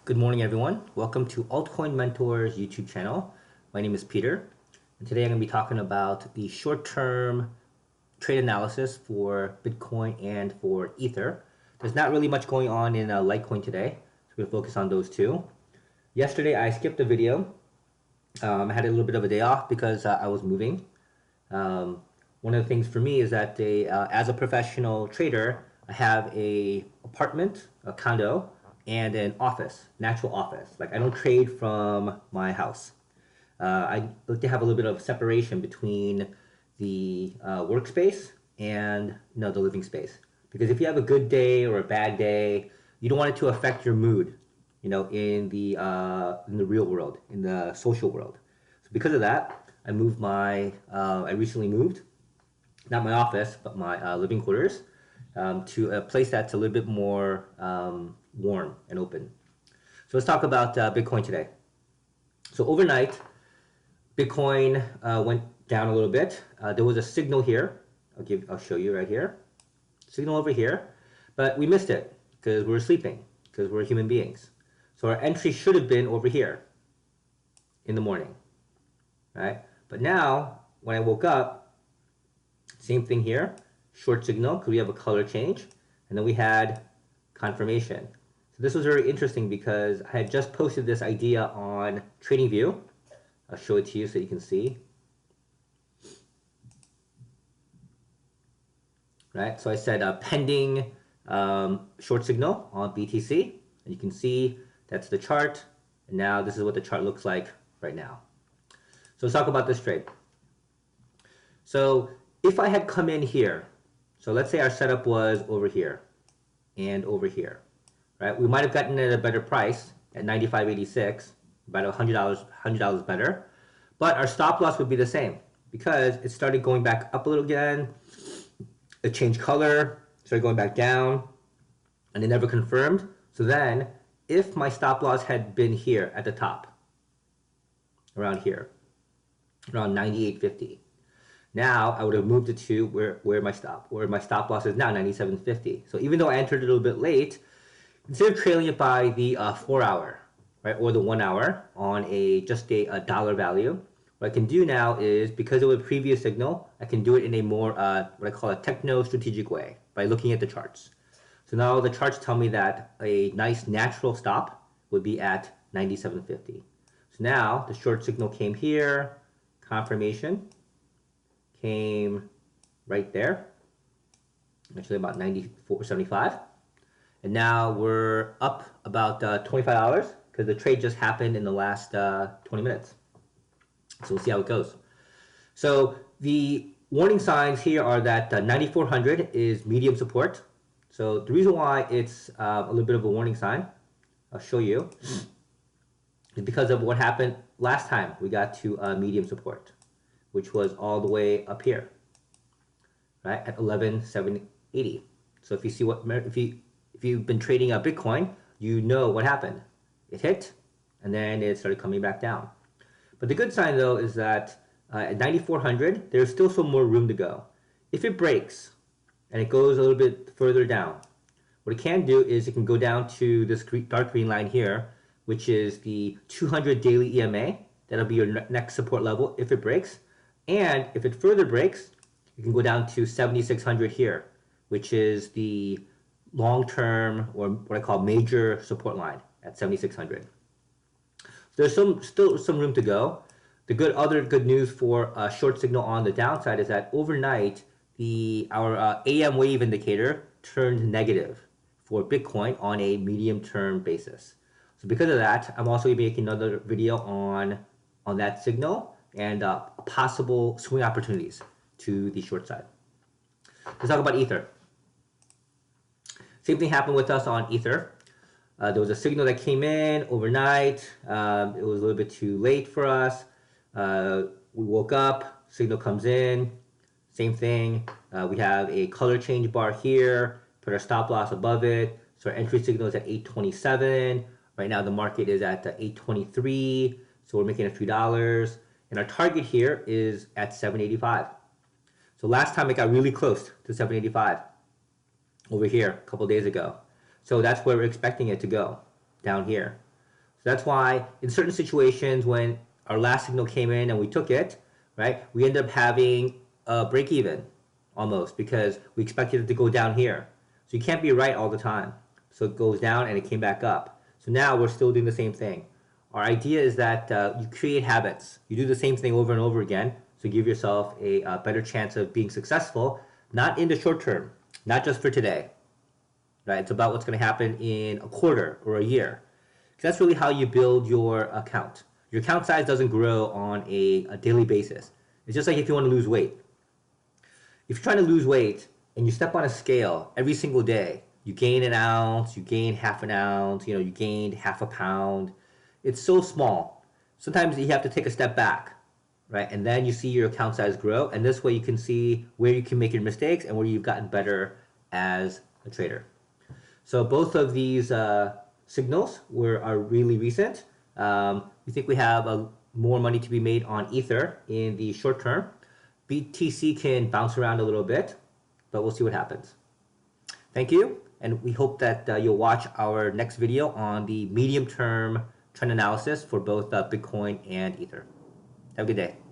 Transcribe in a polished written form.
Good morning, everyone. Welcome to Altcoin Mentors YouTube channel. My name is Peter, and today I'm going to be talking about the short-term trade analysis for Bitcoin and for Ether. There's not really much going on in Litecoin today, so we're going to focus on those two. Yesterday, I skipped a video. I had a little bit of a day off because I was moving. One of the things for me is that as a professional trader, I have a apartment, a condo, and an office, an actual office. Like I don't trade from my house. I like to have a little bit of separation between the workspace and the living space. Because if you have a good day or a bad day, you don't want it to affect your mood, in the real world, in the social world. So because of that, I recently moved, not my office, but my living quarters, to a place that's a little bit more warm and open. So let's talk about Bitcoin today. So overnight, Bitcoin went down a little bit. There was a signal here. I'll show you right here. Signal over here, but we missed it because we were sleeping, because we're human beings. So our entry should have been over here in the morning, right? But now, when I woke up, same thing here, short signal, because we have a color change, and then we had confirmation. So this was very interesting because I had just posted this idea on TradingView. I'll show it to you so you can see. Right, so I said pending short signal on BTC, and you can see that's the chart, and now this is what the chart looks like right now. So let's talk about this trade. So if I had come in here, so let's say our setup was over here and over here, right? We might have gotten it at a better price at 95.86, about $100 better, but our stop loss would be the same because it started going back up a little again. It changed color, started going back down, and it never confirmed. So then, if my stop loss had been here at the top, around here, around 98.50, now I would have moved it to where my stop loss is now, 97.50. So even though I entered it a little bit late, instead of trailing it by the 4 hour, right, or the 1 hour on just a dollar value, what I can do now is, because of a previous signal, I can do it in a more, what I call a techno-strategic way, by looking at the charts. So now the charts tell me that a nice natural stop would be at 97.50. So now the short signal came here, confirmation came right there, actually about 94.75. And now we're up about $25 because the trade just happened in the last 20 minutes. So we'll see how it goes. So the warning signs here are that 9,400 is medium support. So the reason why it's a little bit of a warning sign, I'll show you, is because of what happened last time we got to medium support, which was all the way up here, right, at 11,780. So if you see if you've been trading a Bitcoin, you know what happened. It hit, and then it started coming back down. But the good sign, though, is that at 9,400, there's still some more room to go. If it breaks and it goes a little bit further down, what it can do is it can go down to this dark green line here, which is the 200 daily EMA. That'll be your next support level if it breaks. And if it further breaks, you can go down to 7,600 here, which is the long-term, or what I call major support line at 7,600. There's still some room to go. The other good news for a short signal on the downside is that overnight our AM wave indicator turned negative for Bitcoin on a medium-term basis. So because of that, I'm also making another video on that signal and possible swing opportunities to the short side. Let's talk about Ether. Same thing happened with us on Ether. There was a signal that came in overnight. It was a little bit too late for us. We woke up, signal comes in, same thing. We have a color change bar here, put our stop loss above it. So our entry signal is at 827. Right now the market is at 823. So we're making a few dollars. And our target here is at 785. So last time it got really close to 785 over here a couple days ago. So that's where we're expecting it to go, down here. So that's why in certain situations when our last signal came in and we took it, right, we end up having a break even almost because we expected it to go down here. So you can't be right all the time. So it goes down and it came back up. So now we're still doing the same thing. Our idea is that you create habits. You do the same thing over and over again. So give yourself a better chance of being successful, not in the short term, not just for today. Right? It's about what's going to happen in a quarter or a year. That's really how you build your account. Your account size doesn't grow on a daily basis. It's just like if you want to lose weight. If you're trying to lose weight and you step on a scale every single day, you gain an ounce, you gain half an ounce, you gained half a pound. It's so small. Sometimes you have to take a step back, right? And then you see your account size grow. And this way you can see where you can make your mistakes and where you've gotten better as a trader. So both of these signals are really recent. We think we have more money to be made on Ether in the short term. BTC can bounce around a little bit, but we'll see what happens. Thank you, and we hope that you'll watch our next video on the medium-term trend analysis for both Bitcoin and Ether. Have a good day.